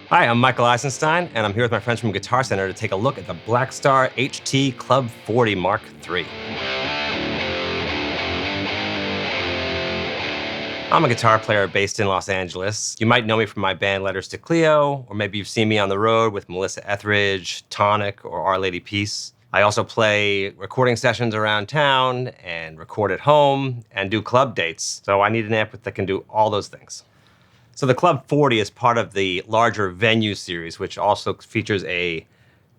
Hi, I'm Michael Eisenstein, and I'm here with my friends from Guitar Center to take a look at the Blackstar HT Club 40 Mark III. I'm a guitar player based in Los Angeles. You might know me from my band Letters to Cleo, or maybe you've seen me on the road with Melissa Etheridge, Tonic, or Our Lady Peace. I also play recording sessions around town and record at home and do club dates. So I need an amp that can do all those things. So the Club 40 is part of the larger Venue series, which also features a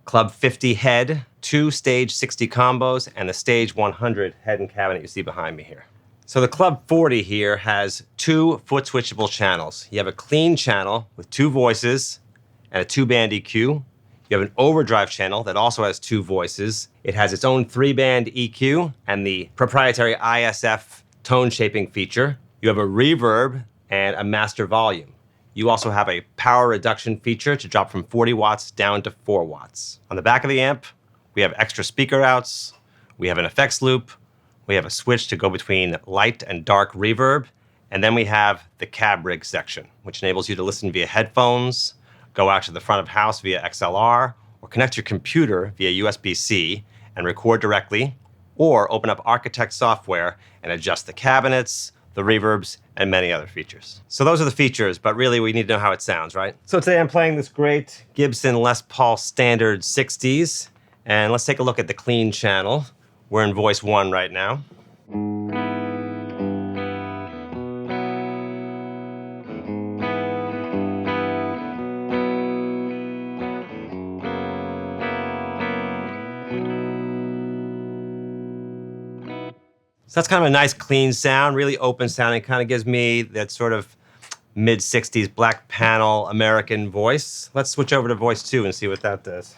Club 50 head, 2 Stage 60 combos, and the Stage 100 head and cabinet you see behind me here. So the Club 40 here has 2 foot-switchable channels. You have a clean channel with 2 voices and a 2-band EQ. You have an overdrive channel that also has 2 voices. It has its own 3-band EQ and the proprietary ISF tone shaping feature. You have a reverb and a master volume. You also have a power reduction feature to drop from 40 watts down to 4 watts. On the back of the amp, we have extra speaker outs, we have an effects loop, we have a switch to go between light and dark reverb, and then we have the CabRig section, which enables you to listen via headphones, go out to the front of house via XLR, or connect your computer via USB-C and record directly, or open up Architect software and adjust the cabinets, the reverbs, and many other features. So those are the features, but really we need to know how it sounds, right? So today I'm playing this great Gibson Les Paul Standard 60s, and let's take a look at the clean channel. We're in voice 1 right now. So that's kind of a nice clean sound, really open sounding, kind of gives me that sort of mid-60s black panel American voice. Let's switch over to voice 2 and see what that does.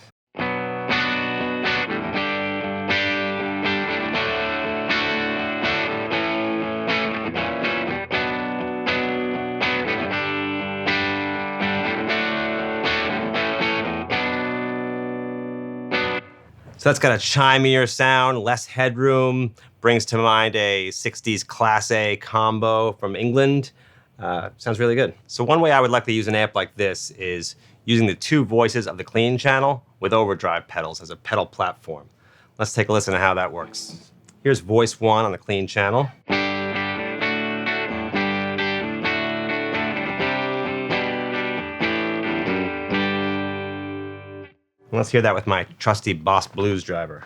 So that's got a chimier sound, less headroom, brings to mind a 60s Class A combo from England. Sounds really good. So one way I would like to use an amp like this is using the 2 voices of the clean channel with overdrive pedals as a pedal platform. Let's take a listen to how that works. Here's voice 1 on the clean channel. Let's hear that with my trusty Boss Blues driver.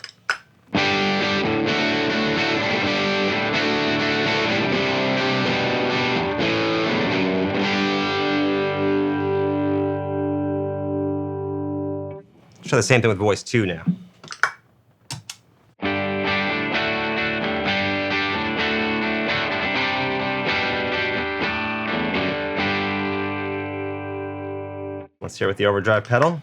Try the same thing with voice 2 now. Let's hear it with the overdrive pedal.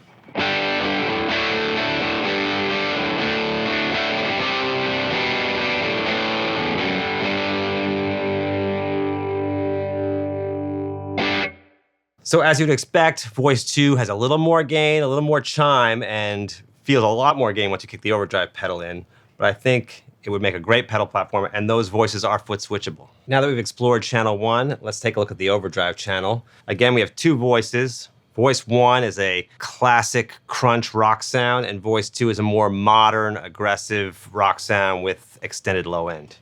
So as you'd expect, voice 2 has a little more gain, a little more chime, and feels a lot more gain once you kick the overdrive pedal in. But I think it would make a great pedal platform, and those voices are foot switchable. Now that we've explored channel 1, let's take a look at the overdrive channel. Again, we have 2 voices. Voice 1 is a classic crunch rock sound, and voice 2 is a more modern, aggressive rock sound with extended low end.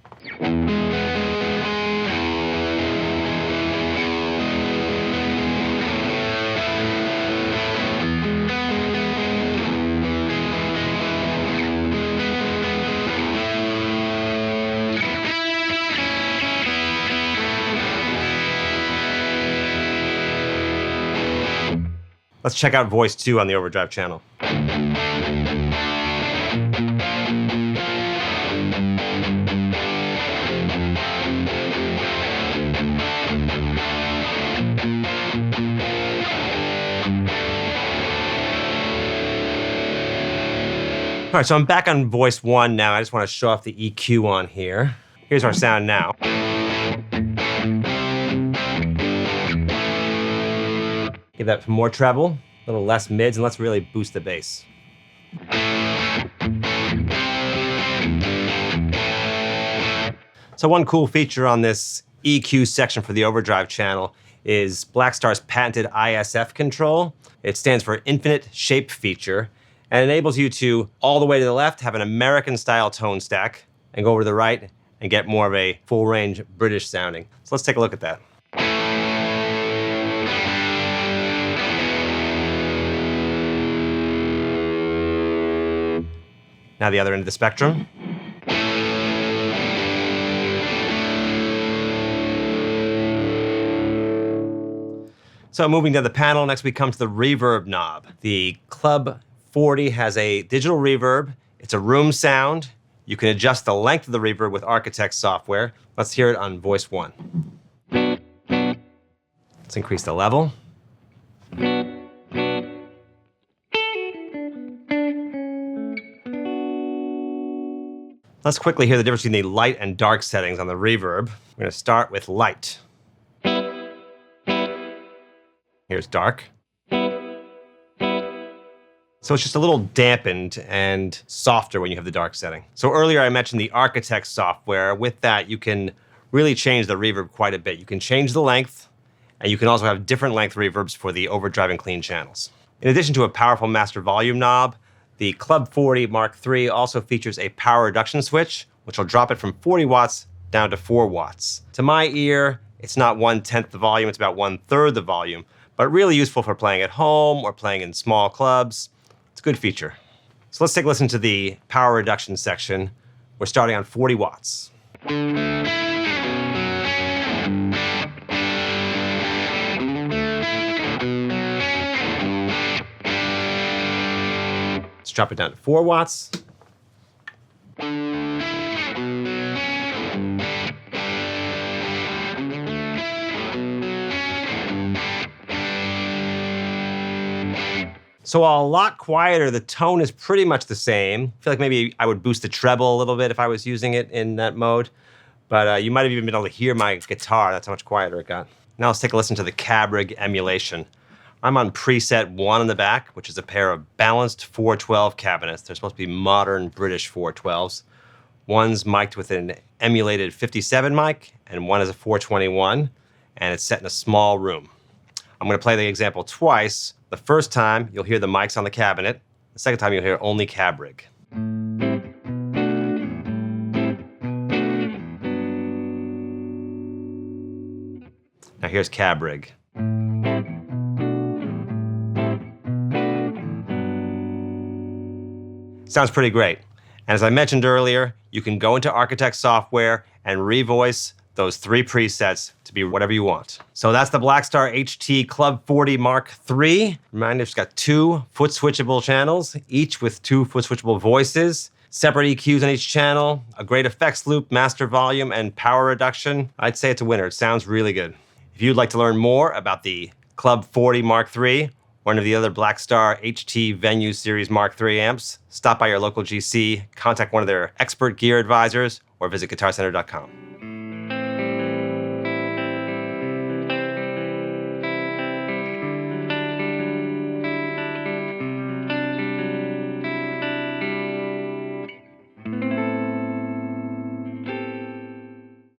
Let's check out voice 2 on the overdrive channel. All right, so I'm back on voice 1 now. I just want to show off the EQ on here. Here's our sound now. Give that more treble, a little less mids, and let's really boost the bass. So one cool feature on this EQ section for the overdrive channel is Blackstar's patented ISF control. It stands for Infinite Shape Feature, and enables you to, all the way to the left, have an American-style tone stack, and go over to the right and get more of a full-range British sounding. So let's take a look at that. Now the other end of the spectrum. So moving to the panel, next we come to the reverb knob. The Club 40 has a digital reverb. It's a room sound. You can adjust the length of the reverb with Architect software. Let's hear it on voice 1. Let's increase the level. Let's quickly hear the difference between the light and dark settings on the reverb. We're going to start with light. Here's dark. So it's just a little dampened and softer when you have the dark setting. So earlier I mentioned the Architect software. With that, you can really change the reverb quite a bit. You can change the length, and you can also have different length reverbs for the overdrive and clean channels. In addition to a powerful master volume knob, the Club 40 Mark III also features a power reduction switch, which will drop it from 40 watts down to 4 watts. To my ear, it's not 1/10 the volume, it's about 1/3 the volume, but really useful for playing at home or playing in small clubs. It's a good feature. So let's take a listen to the power reduction section. We're starting on 40 watts. Let's drop it down to 4 watts. So a lot quieter, the tone is pretty much the same. I feel like maybe I would boost the treble a little bit if I was using it in that mode. But you might have even been able to hear my guitar. That's how much quieter it got. Now let's take a listen to the CabRig emulation. I'm on preset 1 in the back, which is a pair of balanced 412 cabinets. They're supposed to be modern British 412s. One's mic'd with an emulated 57 mic, and one is a 421, and it's set in a small room. I'm going to play the example twice. The first time, you'll hear the mics on the cabinet. The second time, you'll hear only CabRig. Now here's CabRig. Sounds pretty great. And as I mentioned earlier, you can go into Architect software and revoice those 3 presets to be whatever you want. So that's the Blackstar HT Club 40 Mark III. Reminder, it's got 2 foot switchable channels, each with 2 foot switchable voices, separate EQs on each channel, a great effects loop, master volume, and power reduction. I'd say it's a winner. It sounds really good. If you'd like to learn more about the Club 40 Mark III, or any of the other Blackstar HT Venue Series Mark III amps, stop by your local GC, contact one of their expert gear advisors, or visit guitarcenter.com.